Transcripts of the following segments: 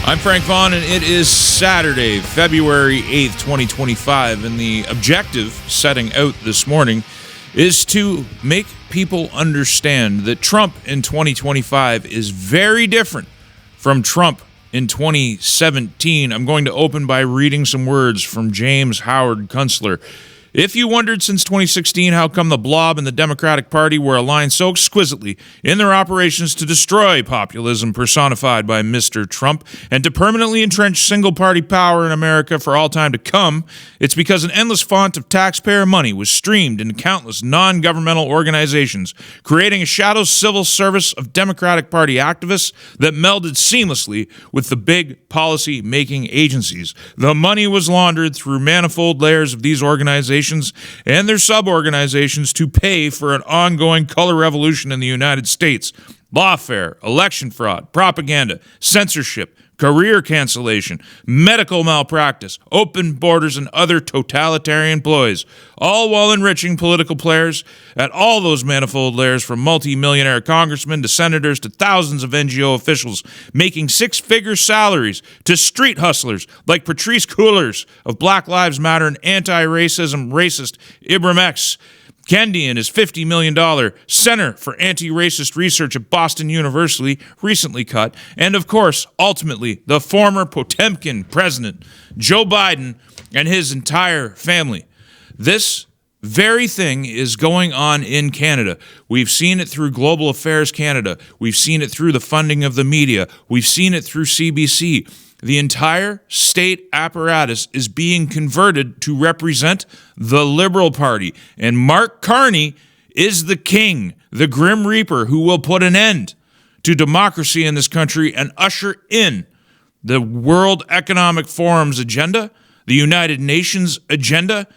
I'm Frank Vaughn, and it is Saturday, February 8th, 2025, and the objective setting out this morning is to make people understand that Trump in 2025 is very different from Trump in 2017. I'm going to open by reading some words from James Howard Kunstler. If you wondered since 2016 how come the Blob and the Democratic Party were aligned so exquisitely in their operations to destroy populism personified by Mr. Trump and to permanently entrench single-party power in America for all time to come, it's because an endless font of taxpayer money was streamed into countless non-governmental organizations, creating a shadow civil service of Democratic Party activists that melded seamlessly with the big policy-making agencies. The money was laundered through manifold layers of these organizations and their sub-organizations to pay for an ongoing color revolution in the United States. Lawfare, election fraud, propaganda, censorship, career cancellation, medical malpractice, open borders, and other totalitarian ploys, all while enriching political players at all those manifold layers, from multi-millionaire congressmen to senators to thousands of NGO officials making six-figure salaries to street hustlers like Patrice Cullors of Black Lives Matter and anti-racism racist Ibram X. Kendi and his $50 million Center for Anti-Racist Research at Boston University recently cut, and of course, ultimately, the former Potemkin president, Joe Biden, and his entire family. This very thing is going on in Canada. We've seen it through Global Affairs Canada. We've seen it through the funding of the media. We've seen it through CBC. The entire state apparatus is being converted to represent the Liberal Party. And Mark Carney is the king, the Grim Reaper, who will put an end to democracy in this country and usher in the World Economic Forum's agenda, the United Nations agenda,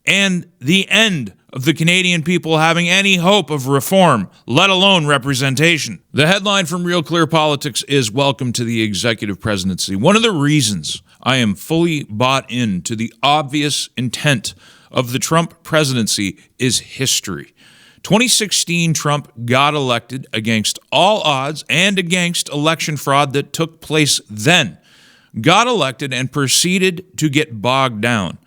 and the end of the Canadian people having any hope of reform, let alone representation. The headline from Real Clear Politics is "Welcome to the Executive Presidency." One of the reasons I am fully bought into the obvious intent of the Trump presidency is history. 2016, Trump got elected against all odds and against election fraud that took place then. Got elected and proceeded to get bogged down.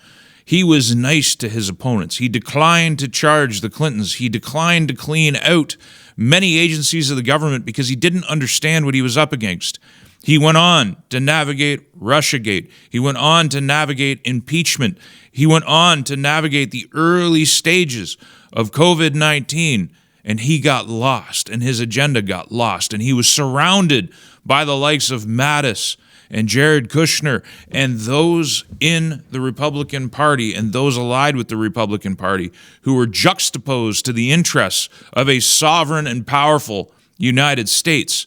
He was nice to his opponents. He declined to charge the Clintons. He declined to clean out many agencies of the government because he didn't understand what he was up against. He went on to navigate Russiagate. He went on to navigate impeachment. He went on to navigate the early stages of COVID-19, and he got lost, and his agenda got lost, and he was surrounded by the likes of Mattis and Jared Kushner and those in the Republican Party and those allied with the Republican Party who were juxtaposed to the interests of a sovereign and powerful United States.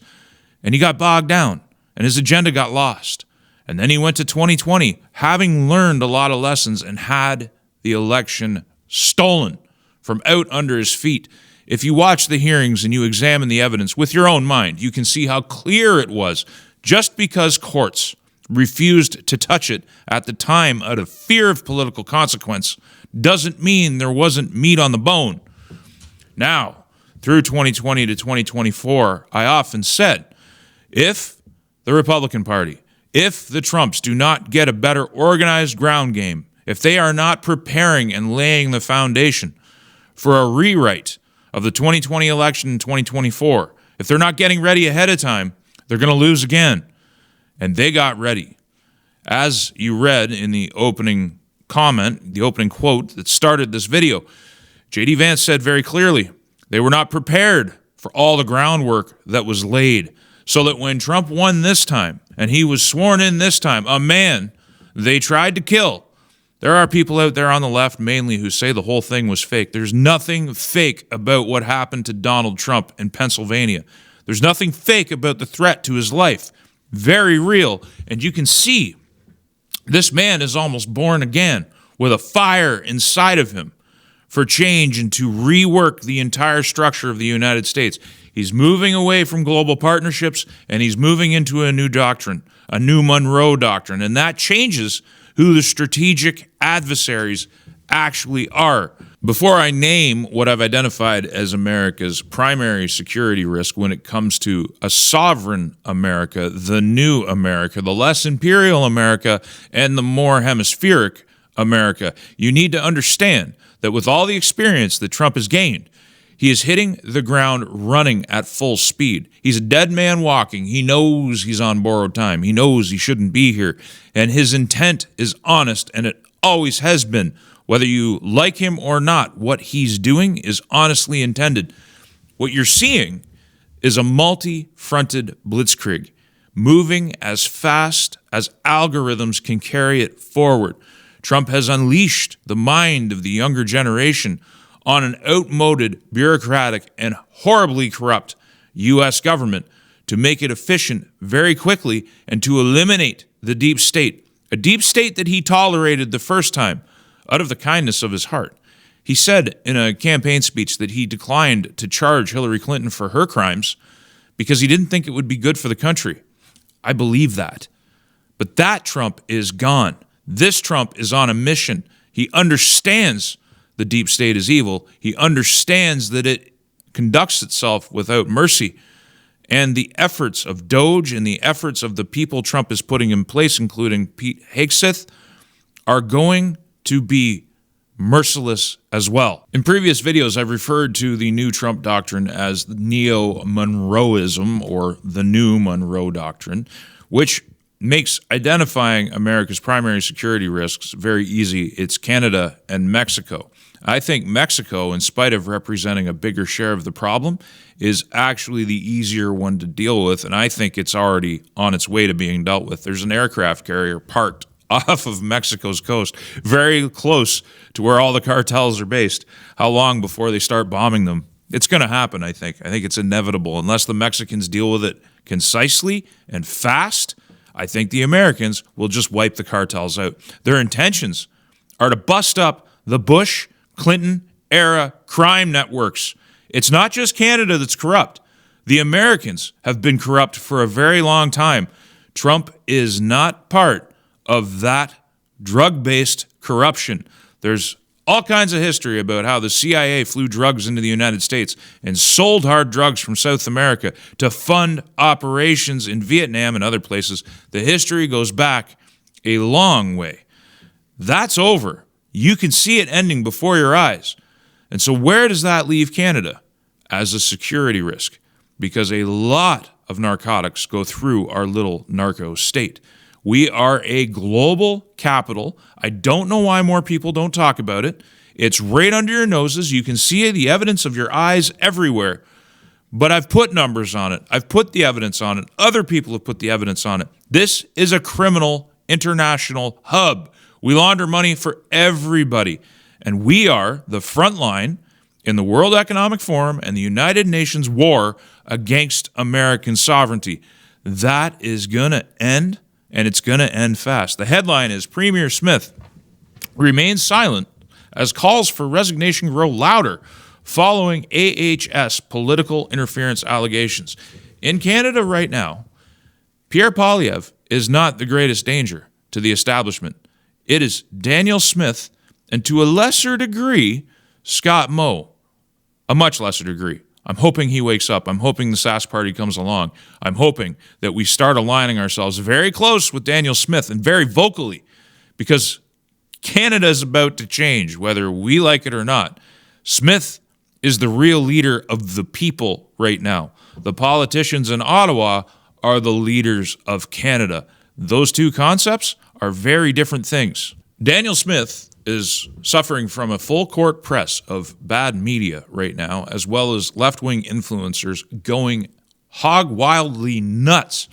And he got bogged down, and his agenda got lost. And then he went to 2020, having learned a lot of lessons, and had the election stolen from out under his feet. If you watch the hearings and you examine the evidence with your own mind, you can see how clear it was. Just because courts refused to touch it at the time out of fear of political consequence doesn't mean there wasn't meat on the bone. Now, through 2020 to 2024, I often said, if the Republican Party, if the Trumps do not get a better organized ground game, if they are not preparing and laying the foundation for a rewrite of the 2020 election in 2024, if they're not getting ready ahead of time, they're going to lose again. And they got ready. As you read in the opening comment, the opening quote that started this video, J.D. Vance said very clearly, they were not prepared for all the groundwork that was laid, so that when Trump won this time, and he was sworn in this time, a man they tried to kill. There are people out there on the left mainly who say the whole thing was fake. There's nothing fake about what happened to Donald Trump in Pennsylvania. There's nothing fake about the threat to his life. Very real. And you can see this man is almost born again with a fire inside of him for change and to rework the entire structure of the United States. He's moving away from global partnerships and he's moving into a new doctrine, a new Monroe doctrine. And that changes who the strategic adversaries actually are. Before I name what I've identified as America's primary security risk when it comes to a sovereign America, the new America, the less imperial America, and the more hemispheric America, you need to understand that with all the experience that Trump has gained, he is hitting the ground running at full speed. He's a dead man walking. He knows he's on borrowed time. He knows he shouldn't be here. And his intent is honest, and it always has been. Whether you like him or not, what he's doing is honestly intended. What you're seeing is a multi-fronted blitzkrieg, moving as fast as algorithms can carry it forward. Trump has unleashed the mind of the younger generation on an outmoded, bureaucratic, and horribly corrupt U.S. government to make it efficient very quickly and to eliminate the deep state, a deep state that he tolerated the first time out of the kindness of his heart. He said in a campaign speech that he declined to charge Hillary Clinton for her crimes because he didn't think it would be good for the country. I believe that. But that Trump is gone. This Trump is on a mission. He understands the deep state is evil. He understands that it conducts itself without mercy. And the efforts of Doge and the efforts of the people Trump is putting in place, including Pete Hegseth, are going to be merciless as well. In previous videos, I've referred to the new Trump doctrine as neo-Monroeism, or the new Monroe Doctrine, which makes identifying America's primary security risks very easy. It's Canada and Mexico. I think Mexico, in spite of representing a bigger share of the problem, is actually the easier one to deal with, and I think it's already on its way to being dealt with. There's an aircraft carrier parked off of Mexico's coast, very close to where all the cartels are based. How long before they start bombing them? It's going to happen, I think. I think it's inevitable. Unless the Mexicans deal with it concisely and fast, I think the Americans will just wipe the cartels out. Their intentions are to bust up the Bush, Clinton era crime networks. It's not just Canada that's corrupt. The Americans have been corrupt for a very long time. Trump is not part of that drug-based corruption. There's all kinds of history about how the CIA flew drugs into the United States and sold hard drugs from South America to fund operations in Vietnam and other places. The history goes back a long way. That's over. You can see it ending before your eyes. And so where does that leave Canada? As a security risk, because a lot of narcotics go through our little narco state. We are a global capital. I don't know why more people don't talk about it. It's right under your noses. You can see the evidence of your eyes everywhere. But I've put numbers on it. I've put the evidence on it. Other people have put the evidence on it. This is a criminal international hub. We launder money for everybody. And we are the front line in the World Economic Forum and the United Nations war against American sovereignty. That is going to end, and it's going to end fast. The headline is Premier Smith remains silent as calls for resignation grow louder following AHS political interference allegations. In Canada right now, Pierre Poilievre is not the greatest danger to the establishment. It is Daniel Smith and, to a lesser degree, Scott Moe. A much lesser degree. I'm hoping he wakes up. I'm hoping the Sask Party comes along. I'm hoping that we start aligning ourselves very close with Daniel Smith and very vocally, because Canada is about to change, whether we like it or not. Smith is the real leader of the people right now. The politicians in Ottawa are the leaders of Canada. Those two concepts are very different things. Daniel Smith is suffering from a full court press of bad media right now, as well as left-wing influencers going hog wildly nuts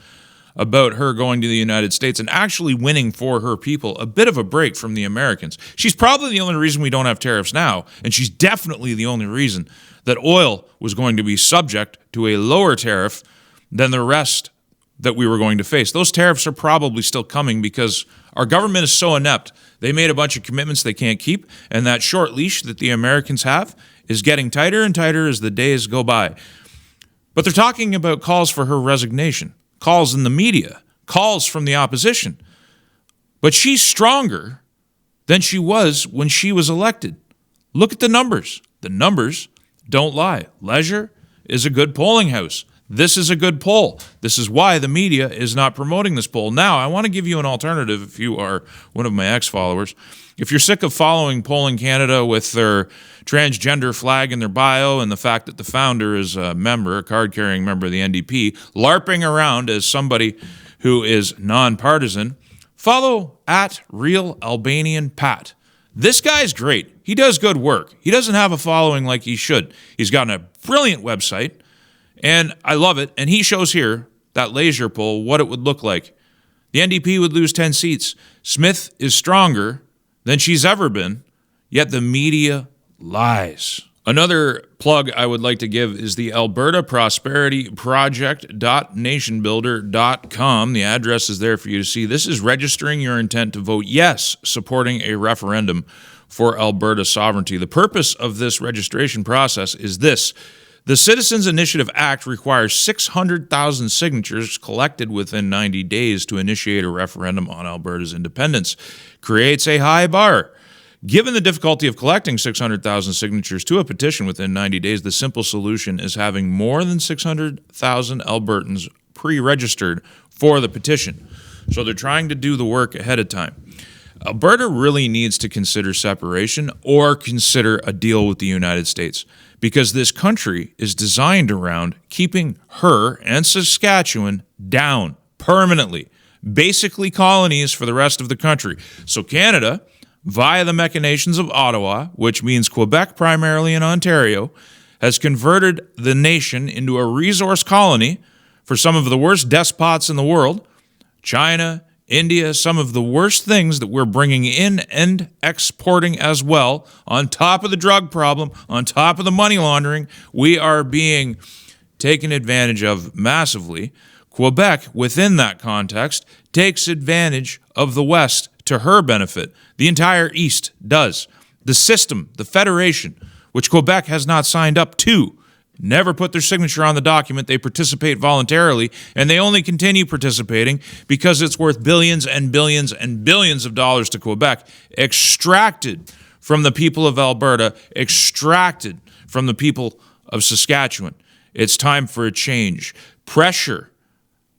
about her going to the United States and actually winning for her people a bit of a break from the Americans. She's probably the only reason we don't have tariffs now, and she's definitely the only reason that oil was going to be subject to a lower tariff than the rest that we were going to face. Those tariffs are probably still coming because our government is so inept. They made a bunch of commitments they can't keep, and that short leash that the Americans have is getting tighter and tighter as the days go by. But they're talking about calls for her resignation, calls in the media, calls from the opposition. But she's stronger than she was when she was elected. Look at the numbers. The numbers don't lie. Leisure is a good polling house. This is a good poll. This is why the media is not promoting this poll. Now, I want to give you an alternative if you are one of my ex-followers. If you're sick of following Polling Canada with their transgender flag in their bio and the fact that the founder is a card-carrying member of the NDP, LARPing around as somebody who is nonpartisan, follow at Real Albanian Pat. This guy's great. He does good work. He doesn't have a following like he should. He's got a brilliant website, and I love it. And he shows here, that laser poll, what it would look like. The NDP would lose 10 seats. Smith is stronger than she's ever been, yet the media lies. Another plug I would like to give is the Alberta Prosperity Project.nationbuilder.com. The address is there for you to see. This is registering your intent to vote yes, supporting a referendum for Alberta sovereignty. The purpose of this registration process is this. The Citizens Initiative Act requires 600,000 signatures collected within 90 days to initiate a referendum on Alberta's independence. Creates a high bar. Given the difficulty of collecting 600,000 signatures to a petition within 90 days, the simple solution is having more than 600,000 Albertans pre-registered for the petition. So they're trying to do the work ahead of time. Alberta really needs to consider separation or consider a deal with the United States, because this country is designed around keeping her and Saskatchewan down permanently, basically colonies for the rest of the country. So Canada, via the machinations of Ottawa, which means Quebec primarily and Ontario, has converted the nation into a resource colony for some of the worst despots in the world, China, India, some of the worst things that we're bringing in and exporting as well. On top of the drug problem, on top of the money laundering, we are being taken advantage of massively. Quebec, within that context, takes advantage of the West to her benefit. The entire East does. The system, the federation, which Quebec has not signed up to, never put their signature on the document. They participate voluntarily, and they only continue participating because it's worth billions and billions and billions of dollars to Quebec, extracted from the people of Alberta, extracted from the people of Saskatchewan. It's time for a change. Pressure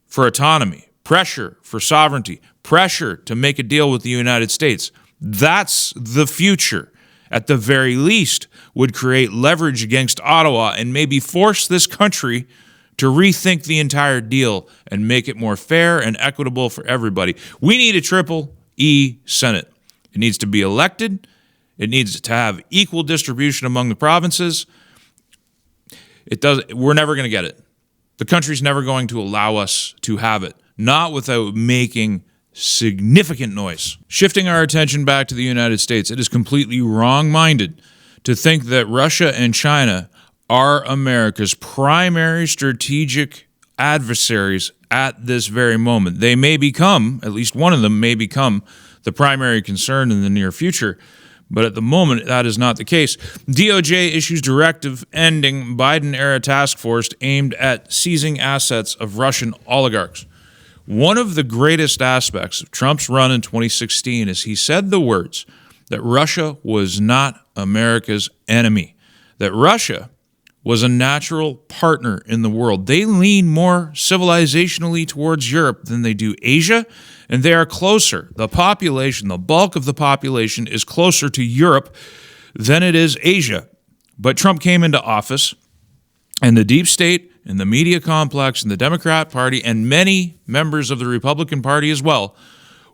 for autonomy, pressure for sovereignty, pressure to make a deal with the United States. That's the future. At the very least, would create leverage against Ottawa and maybe force this country to rethink the entire deal and make it more fair and equitable for everybody. We need a triple E Senate. It needs to be elected. It needs to have equal distribution among the provinces. We're never going to get it. The country's never going to allow us to have it, not without making significant noise. Shifting our attention back to the United States, it is completely wrong-minded to think that Russia and China are America's primary strategic adversaries at this very moment. They may become, at least one of them may become, the primary concern in the near future, but at the moment, that is not the case. DOJ issues directive ending Biden-era task force aimed at seizing assets of Russian oligarchs. One of the greatest aspects of Trump's run in 2016 is he said the words that Russia was not America's enemy, that Russia was a natural partner in the world. They lean more civilizationally towards Europe than they do Asia, and they are closer. The population, the bulk of the population, is closer to Europe than it is Asia. But Trump came into office, and the deep state and the media complex and the Democrat Party and many members of the Republican Party as well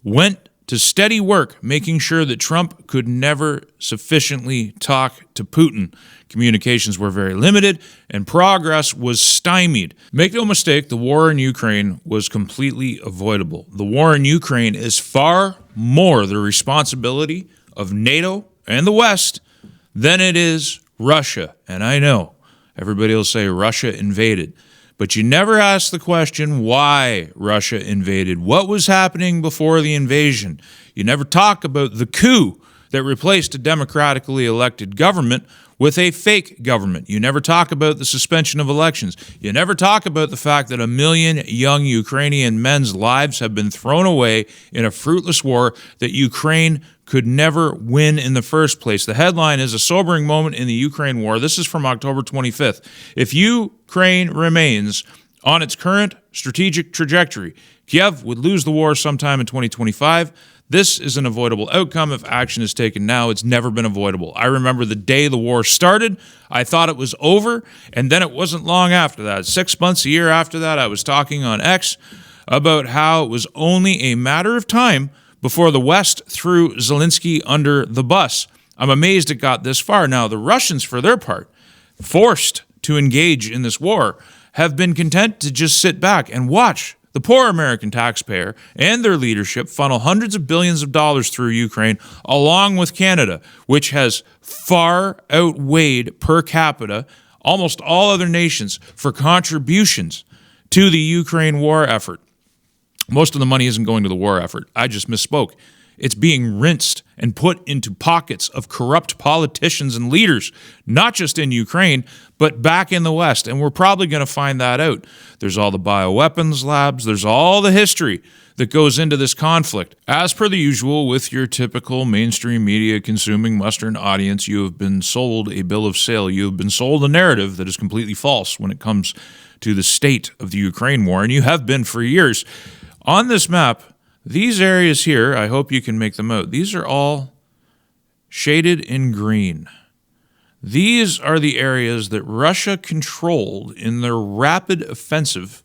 went to steady work making sure that Trump could never sufficiently talk to Putin. Communications were very limited and progress was stymied. Make no mistake, the war in Ukraine was completely avoidable. The war in Ukraine is far more the responsibility of NATO and the West than it is Russia. And I know everybody will say Russia invaded. But you never ask the question why Russia invaded. What was happening before the invasion? You never talk about the coup that replaced a democratically elected government. with a fake government. You never talk about the suspension of elections. You never talk about the fact that 1 million young Ukrainian men's lives have been thrown away in a fruitless war that Ukraine could never win in the first place. The headline is a sobering moment in the Ukraine war. This is from October 25th. If Ukraine remains on its current strategic trajectory, Kiev would lose the war sometime in 2025. This is an avoidable outcome if action is taken now. It's never been avoidable. I remember the day the war started, I thought it was over, and then it wasn't long after that. 6 months, a year after that, I was talking on X about how it was only a matter of time before the West threw Zelensky under the bus. I'm amazed it got this far. Now, the Russians, for their part, forced to engage in this war, have been content to just sit back and watch the poor American taxpayer and their leadership funnel hundreds of billions of dollars through Ukraine, along with Canada, which has far outweighed per capita almost all other nations for contributions to the Ukraine war effort. Most of the money isn't going to the war effort. I just misspoke. It's being rinsed and put into pockets of corrupt politicians and leaders, not just in Ukraine, but back in the West. And we're probably going to find that out. There's all the bioweapons labs. There's all the history that goes into this conflict. As per the usual, with your typical mainstream media consuming Western audience, you have been sold a bill of sale. You have been sold a narrative that is completely false when it comes to the state of the Ukraine war, and you have been for years. On this map, these areas here, I hope you can make them out. These are all shaded in green. These are the areas that Russia controlled in their rapid offensive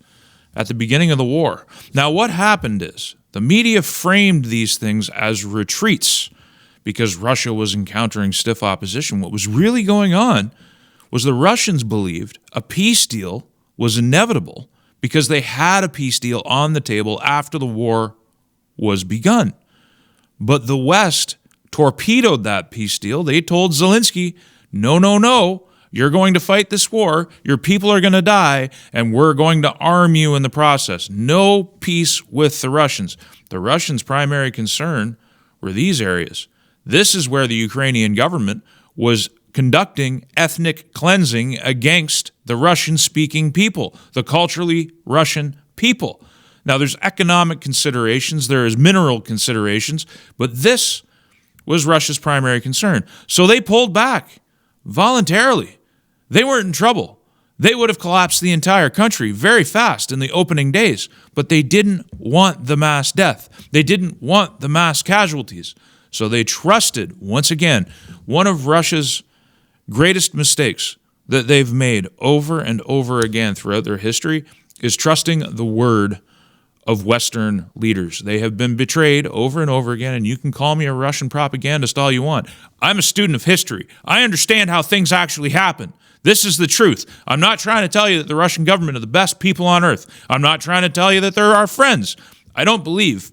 at the beginning of the war. Now, what happened is the media framed these things as retreats because Russia was encountering stiff opposition. What was really going on was the Russians believed a peace deal was inevitable because they had a peace deal on the table after the war was begun. But the West torpedoed that peace deal. They told Zelensky, no, you're going to fight this war, your people are going to die, and we're going to arm you in the process. No peace with the Russians. The Russians' primary concern were these areas. This is where the Ukrainian government was conducting ethnic cleansing against the Russian-speaking people, the culturally Russian people. Now, there's economic considerations, there is mineral considerations, but this was Russia's primary concern. So they pulled back voluntarily. They weren't in trouble. They would have collapsed the entire country very fast in the opening days, but they didn't want the mass death. They didn't want the mass casualties. So they trusted, once again, one of Russia's greatest mistakes that they've made over and over again throughout their history is trusting the word of Western leaders. They have been betrayed over and over again, and you can call me a Russian propagandist all you want. I'm a student of history. I understand how things actually happen. This is the truth. I'm not trying to tell you that the Russian government are the best people on earth. I'm not trying to tell you that they're our friends. I don't believe,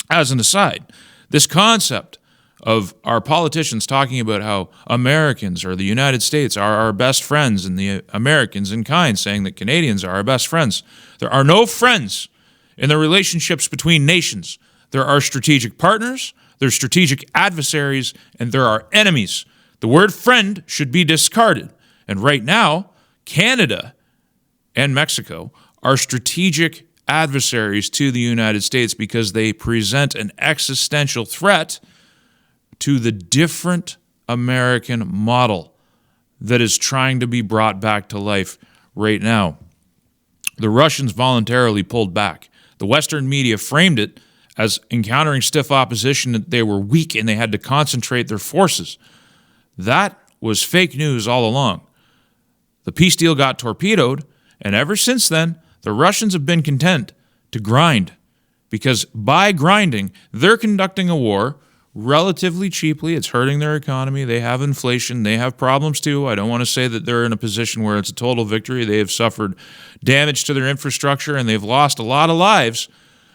as an aside, this concept of our politicians talking about how Americans or the United States are our best friends and the Americans in kind saying that Canadians are our best friends. There are no friends in the relationships between nations. There are strategic partners, there are strategic adversaries, and there are enemies. The word friend should be discarded. And right now, Canada and Mexico are strategic adversaries to the United States because they present an existential threat to the different American model that is trying to be brought back to life right now. The Russians voluntarily pulled back. The Western media framed it as encountering stiff opposition, that they were weak and they had to concentrate their forces. That was fake news all along. The peace deal got torpedoed, and ever since then, the Russians have been content to grind, because by grinding, they're conducting a war relatively cheaply. It's hurting their economy. They have inflation. They have problems too. I don't want to say that they're in a position where it's a total victory. They have suffered damage to their infrastructure and they've lost a lot of lives.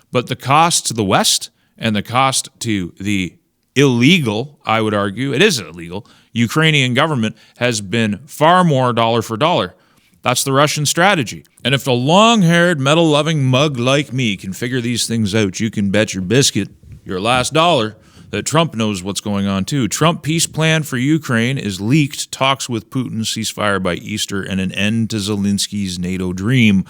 But the cost to the West and the cost to the illegal, I would argue, it is illegal, Ukrainian government has been far more dollar for dollar. That's the Russian strategy. And if the long-haired, metal-loving mug like me can figure these things out, you can bet your biscuit, your last dollar, that Trump knows what's going on too. Trump peace plan for Ukraine is leaked. Talks with Putin, ceasefire by Easter, and an end to Zelensky's NATO dream,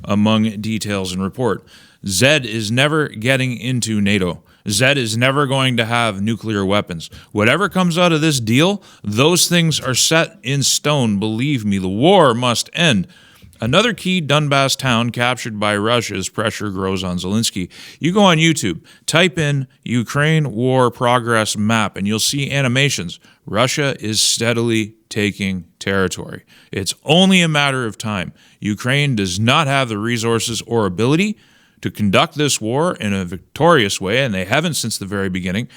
among details in report. Zed is never getting into NATO. Zed is never going to have nuclear weapons. Whatever comes out of this deal, those things are set in stone. Believe me, the war must end. Another key Donbass town captured by Russia as pressure grows on Zelensky. You go on YouTube, type in Ukraine war progress map, and you'll see animations. Russia is steadily taking territory. It's only a matter of time. Ukraine does not have the resources or ability to conduct this war in a victorious way, and they haven't since the very beginning.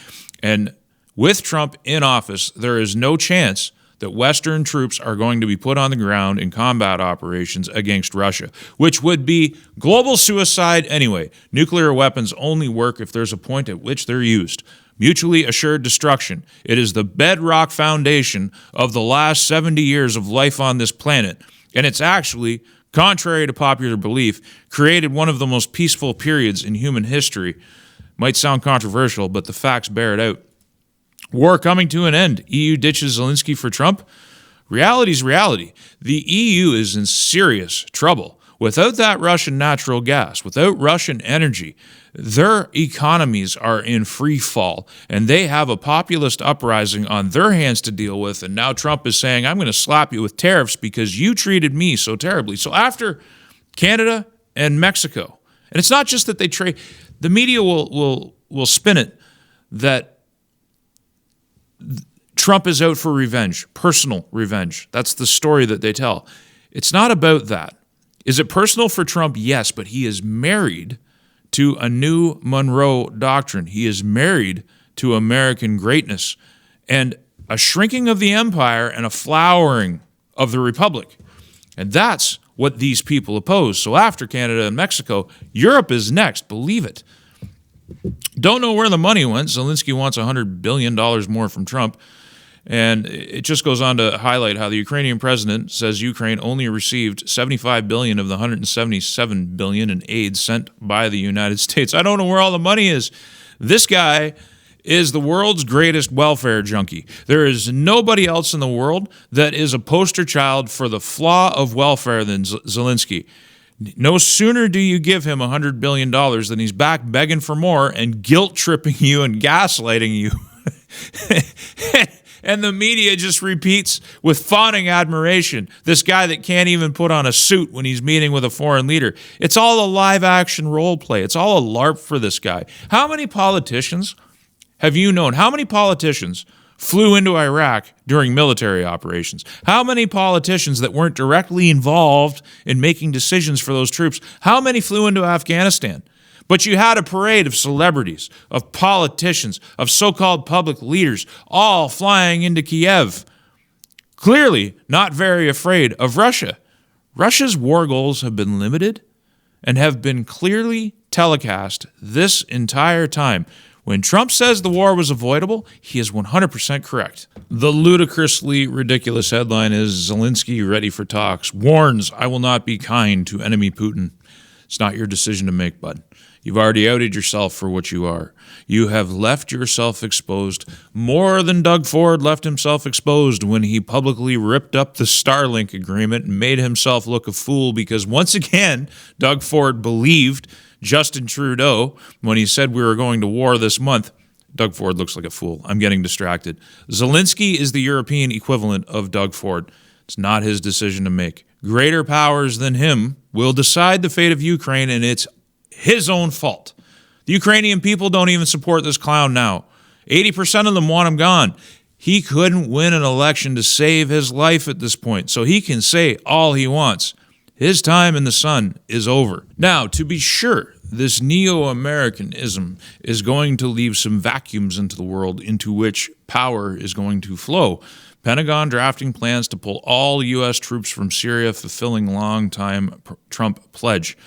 And with Trump in office, there is no chance that Western troops are going to be put on the ground in combat operations against Russia, which would be global suicide anyway. Nuclear weapons only work if there's a point at which they're used. Mutually assured destruction. It is the bedrock foundation of the last 70 years of life on this planet, and it's actually, contrary to popular belief, created one of the most peaceful periods in human history. Might sound controversial, but the facts bear it out. War coming to an end. EU ditches Zelensky for Trump. Reality's reality. The EU is in serious trouble. Without that Russian natural gas, without Russian energy, their economies are in free fall, and they have a populist uprising on their hands to deal with, and now Trump is saying, I'm going to slap you with tariffs because you treated me so terribly. So after Canada and Mexico, and it's not just that they trade, the media will spin it that Trump is out for revenge, personal revenge. That's the story that they tell. It's not about that. Is it personal for Trump? Yes, but he is married to a new Monroe Doctrine. He is married to American greatness and a shrinking of the empire and a flowering of the republic. And that's what these people oppose. So after Canada and Mexico, Europe is next. Believe it. Don't know where the money went. Zelensky wants $100 billion more from Trump. And it just goes on to highlight how the Ukrainian president says Ukraine only received $75 billion of the $177 billion in aid sent by the United States. I don't know where all the money is. This guy is the world's greatest welfare junkie. There is nobody else in the world that is a poster child for the flaw of welfare than Zelensky. No sooner do you give him $100 billion than he's back begging for more and guilt-tripping you and gaslighting you. And the media just repeats with fawning admiration this guy that can't even put on a suit when he's meeting with a foreign leader. It's all a live-action role play. It's all a LARP for this guy. How many politicians have you known? How many politicians flew into Iraq during military operations? How many politicians that weren't directly involved in making decisions for those troops? How many flew into Afghanistan? But you had a parade of celebrities, of politicians, of so-called public leaders, all flying into Kiev, clearly not very afraid of Russia. Russia's war goals have been limited and have been clearly telecast this entire time. When Trump says the war was avoidable, he is 100% correct. The ludicrously ridiculous headline is Zelensky ready for talks, warns, I will not be kind to enemy Putin. It's not your decision to make, bud. You've already outed yourself for what you are. You have left yourself exposed more than Doug Ford left himself exposed when he publicly ripped up the Starlink agreement and made himself look a fool because once again, Doug Ford believed Justin Trudeau when he said we were going to war this month. Doug Ford looks like a fool. I'm getting distracted. Zelensky is the European equivalent of Doug Ford. It's not his decision to make. Greater powers than him will decide the fate of Ukraine, and it's his own fault. The Ukrainian people don't even support this clown now. 80% of them want him gone. He couldn't win an election to save his life at this point, so he can say all he wants. His time in the sun is over. Now, to be sure, this neo-Americanism is going to leave some vacuums into the world into which power is going to flow. Pentagon drafting plans to pull all U.S. troops from Syria, fulfilling long-time Trump pledge.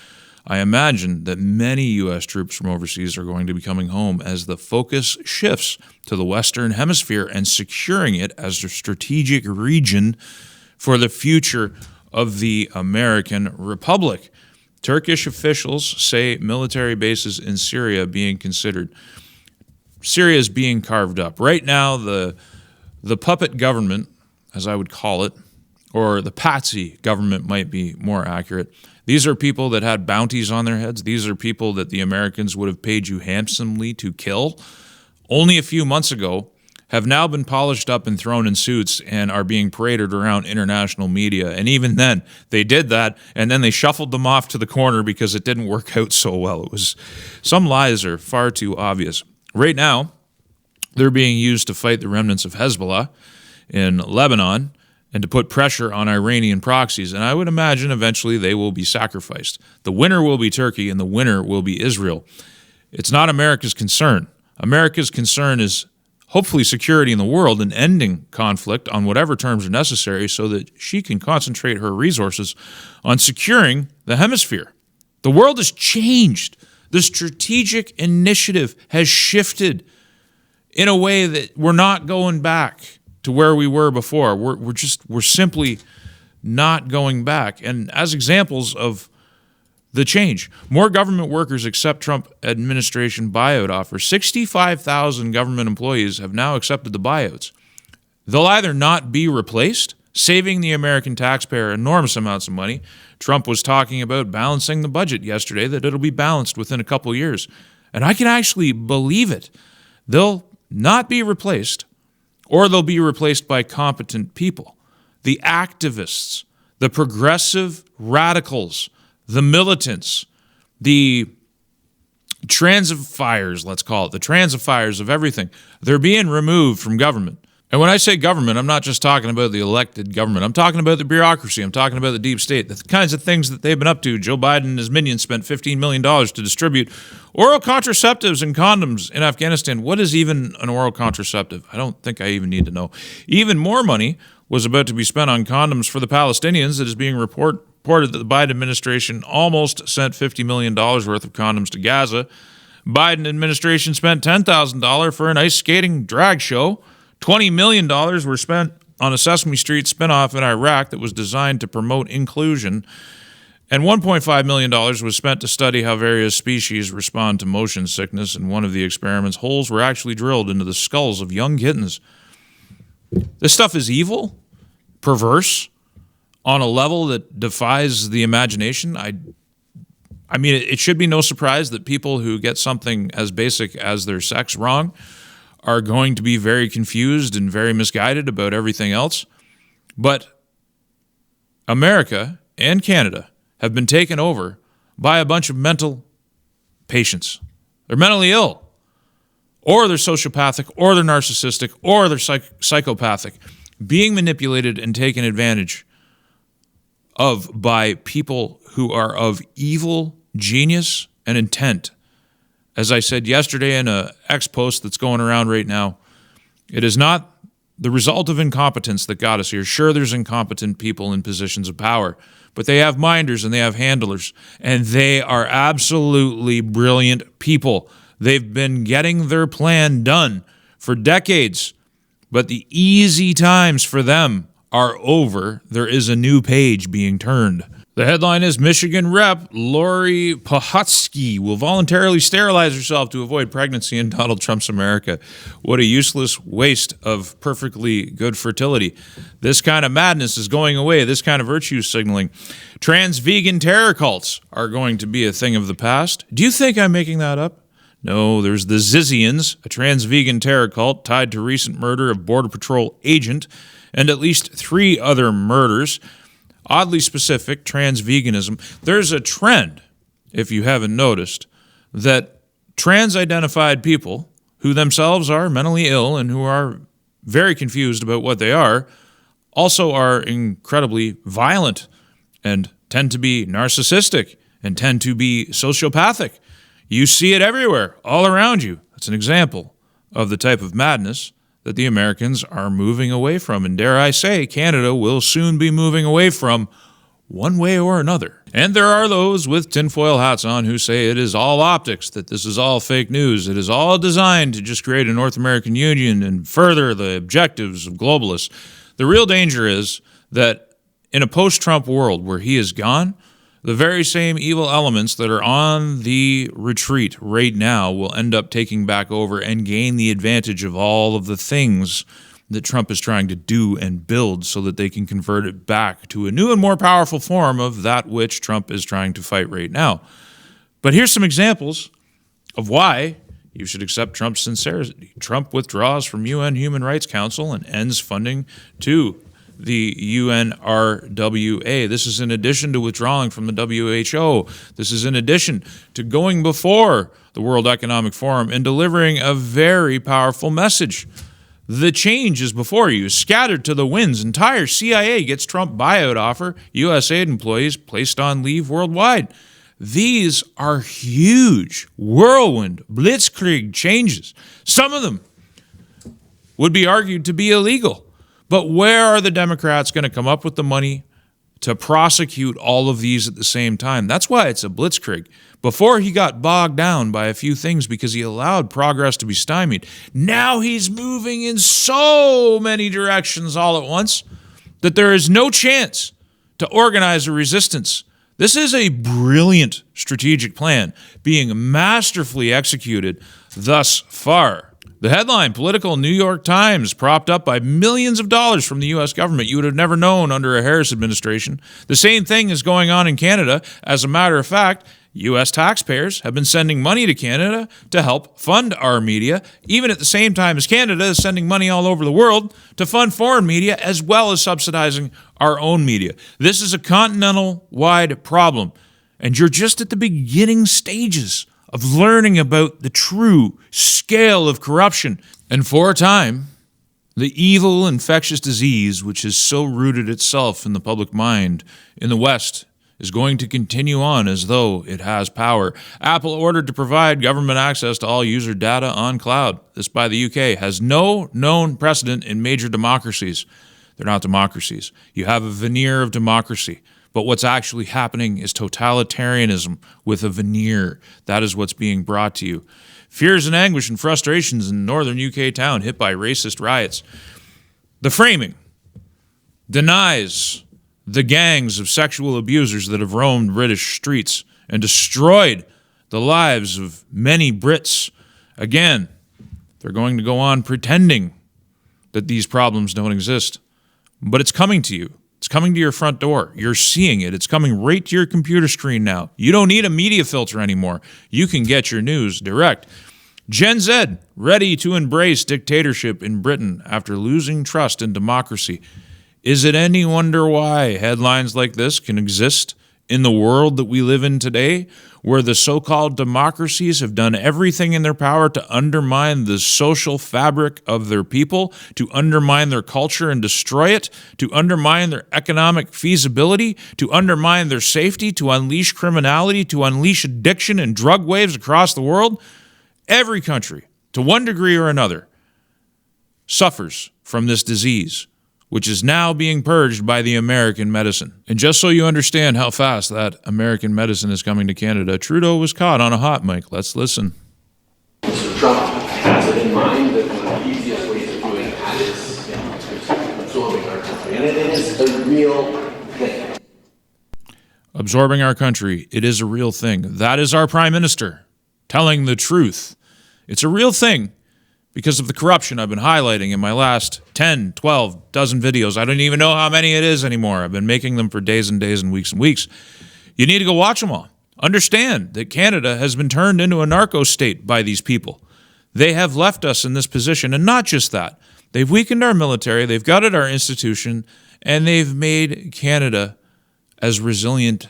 I imagine that many U.S. troops from overseas are going to be coming home as the focus shifts to the Western Hemisphere and securing it as a strategic region for the future of the American Republic. Turkish officials say military bases in Syria being considered. Syria is being carved up. Right now, the puppet government, as I would call it, or the patsy government might be more accurate. These are people that had bounties on their heads. These are people that the Americans would have paid you handsomely to kill only a few months ago, have now been polished up and thrown in suits and are being paraded around international media. And even then, they did that, and then they shuffled them off to the corner because it didn't work out so well. Some lies are far too obvious. Right now, they're being used to fight the remnants of Hezbollah in Lebanon and to put pressure on Iranian proxies. And I would imagine eventually they will be sacrificed. The winner will be Turkey, and the winner will be Israel. It's not America's concern. America's concern is hopefully security in the world and ending conflict on whatever terms are necessary so that she can concentrate her resources on securing the hemisphere. The world has changed. The strategic initiative has shifted in a way that we're not going back to where we were before. We're simply not going back. And as examples of the change, more government workers accept Trump administration buyout offers. 65,000 government employees have now accepted the buyouts. They'll either not be replaced, saving the American taxpayer enormous amounts of money. Trump was talking about balancing the budget yesterday, that it'll be balanced within a couple of years. And I can actually believe it. They'll not be replaced, or they'll be replaced by competent people. The activists, the progressive radicals, the militants, the transifiers, let's call it, the transifiers of everything, they're being removed from government. And when I say government, I'm not just talking about the elected government. I'm talking about the bureaucracy. I'm talking about the deep state, the kinds of things that they've been up to. Joe Biden and his minions spent $15 million to distribute oral contraceptives and condoms in Afghanistan. What is even an oral contraceptive? I don't think I even need to know. Even more money was about to be spent on condoms for the Palestinians. It is being reported that the Biden administration almost sent $50 million worth of condoms to Gaza. Biden administration spent $10,000 for an ice skating drag show. $20 million were spent on a Sesame Street spinoff in Iraq that was designed to promote inclusion. And $1.5 million was spent to study how various species respond to motion sickness. In one of the experiments, holes were actually drilled into the skulls of young kittens. This stuff is evil, perverse, on a level that defies the imagination. I mean, it should be no surprise that people who get something as basic as their sex wrong are going to be very confused and very misguided about everything else. But America and Canada have been taken over by a bunch of mental patients. They're mentally ill, or they're sociopathic, or they're narcissistic, or they're psychopathic, being manipulated and taken advantage of by people who are of evil genius and intent. As I said yesterday in an X post that's going around right now, it is not the result of incompetence that got us here. Sure, there's incompetent people in positions of power, but they have minders and they have handlers, and they are absolutely brilliant people. They've been getting their plan done for decades, but the easy times for them are over. There is a new page being turned. The headline is Michigan Rep. Lori Pohotsky will voluntarily sterilize herself to avoid pregnancy in Donald Trump's America. What a useless waste of perfectly good fertility. This kind of madness is going away. This kind of virtue signaling. Trans vegan terror cults are going to be a thing of the past. Do you think I'm making that up? No, there's the Zizians, a trans vegan terror cult tied to recent murder of Border Patrol agent and at least 3 other murders. Oddly specific, trans veganism. There's a trend, if you haven't noticed, that trans-identified people who themselves are mentally ill and who are very confused about what they are also are incredibly violent and tend to be narcissistic and tend to be sociopathic. You see it everywhere, all around you. That's an example of the type of madness that the Americans are moving away from. And dare I say, Canada will soon be moving away from, one way or another. And there are those with tinfoil hats on who say it is all optics, that this is all fake news. It is all designed to just create a North American Union and further the objectives of globalists. The real danger is that in a post-Trump world where he is gone, The very same evil elements that are on the retreat right now will end up taking back over and gain the advantage of all of the things that Trump is trying to do and build so that they can convert it back to a new and more powerful form of that which Trump is trying to fight right now. But here's some examples of why you should accept Trump's sincerity. Trump withdraws from UN Human Rights Council and ends funding to the UNRWA. This is in addition to withdrawing from the WHO. This is in addition to going before the World Economic Forum and delivering a very powerful message. The change is before you, scattered to the winds. Entire CIA gets Trump buyout offer. U.S. aid employees placed on leave worldwide. These are huge, whirlwind, blitzkrieg changes. Some of them would be argued to be illegal. But where are the Democrats going to come up with the money to prosecute all of these at the same time? That's why it's a blitzkrieg. Before he got bogged down by a few things because he allowed progress to be stymied. Now he's moving in so many directions all at once that there is no chance to organize a resistance. This is a brilliant strategic plan being masterfully executed thus far. The headline, Political New York Times, propped up by millions of dollars from the U.S. government. You would have never known under a Harris administration. The same thing is going on in Canada. As a matter of fact, U.S. taxpayers have been sending money to Canada to help fund our media, even at the same time as Canada is sending money all over the world to fund foreign media, as well as subsidizing our own media. This is a continental-wide problem, and you're just at the beginning stages of learning about the true scale of corruption. And for a time, the evil infectious disease, which has so rooted itself in the public mind in the West, is going to continue on as though it has power. Apple ordered to provide government access to all user data on cloud. This by the UK has no known precedent in major democracies. They're not democracies. You have a veneer of democracy. But what's actually happening is totalitarianism with a veneer. That is what's being brought to you. Fears and anguish and frustrations in northern UK town hit by racist riots. The framing denies the gangs of sexual abusers that have roamed British streets and destroyed the lives of many Brits. Again, they're going to go on pretending that these problems don't exist. But it's coming to you. It's coming to your front door. You're seeing it. It's coming right to your computer screen now. You don't need a media filter anymore. You can get your news direct. Gen Z, ready to embrace dictatorship in Britain after losing trust in democracy. Is it any wonder why headlines like this can exist in the world that we live in today, where the so-called democracies have done everything in their power to undermine the social fabric of their people, to undermine their culture and destroy it, to undermine their economic feasibility, to undermine their safety, to unleash criminality, to unleash addiction and drug waves across the world? Every country, to one degree or another, suffers from this disease, which is now being purged by the American medicine. And just so you understand how fast that American medicine is coming to Canada, Trudeau was caught on a hot mic. Let's listen. Mr. Trump has it in mind that one of the easiest ways of doing that is absorbing our country. And it is a real thing. Absorbing our country, it is a real thing. That is our Prime Minister telling the truth. It's a real thing. Because of the corruption I've been highlighting in my last 10, 12, dozen videos. I don't even know how many it is anymore. I've been making them for days and days and weeks. You need to go watch them all. Understand that Canada has been turned into a narco state by these people. They have left us in this position, and not just that. They've weakened our military, they've gutted our institution, and they've made Canada as resilient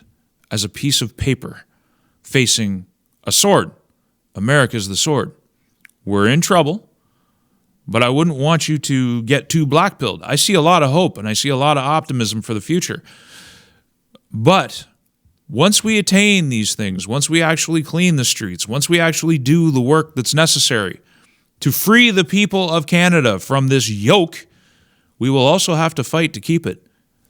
as a piece of paper facing a sword. America's the sword. We're in trouble. But I wouldn't want you to get too black-pilled. I see a lot of hope and I see a lot of optimism for the future. But once we attain these things, once we actually clean the streets, once we actually do the work that's necessary to free the people of Canada from this yoke, we will also have to fight to keep it.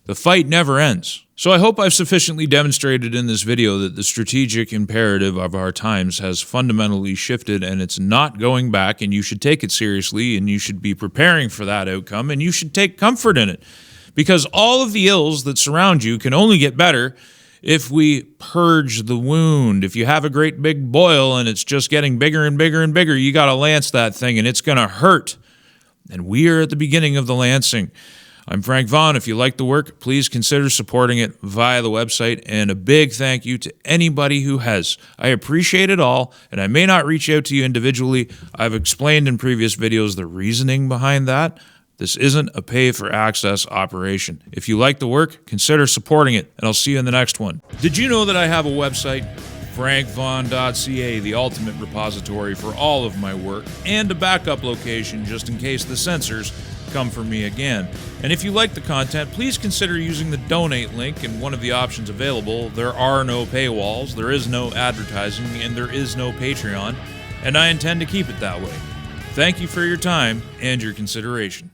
The fight never ends. So I hope I've sufficiently demonstrated in this video that the strategic imperative of our times has fundamentally shifted and it's not going back, and you should take it seriously and you should be preparing for that outcome and you should take comfort in it, because all of the ills that surround you can only get better if we purge the wound. If you have a great big boil and it's just getting bigger and bigger and bigger, you got to lance that thing and it's going to hurt. And we are at the beginning of the lancing. I'm Frank Vaughn. If you like the work, please consider supporting it via the website. And a big thank you to anybody who has. I appreciate it all, and I may not reach out to you individually. I've explained in previous videos the reasoning behind that. This isn't a pay-for-access operation. If you like the work, consider supporting it, and I'll see you in the next one. Did you know that I have a website? frankvaughn.ca, the ultimate repository for all of my work, and a backup location just in case the censors come for me again. And if you like the content, please consider using the donate link in one of the options available. There are no paywalls, there is no advertising, and there is no Patreon, and I intend to keep it that way. Thank you for your time and your consideration.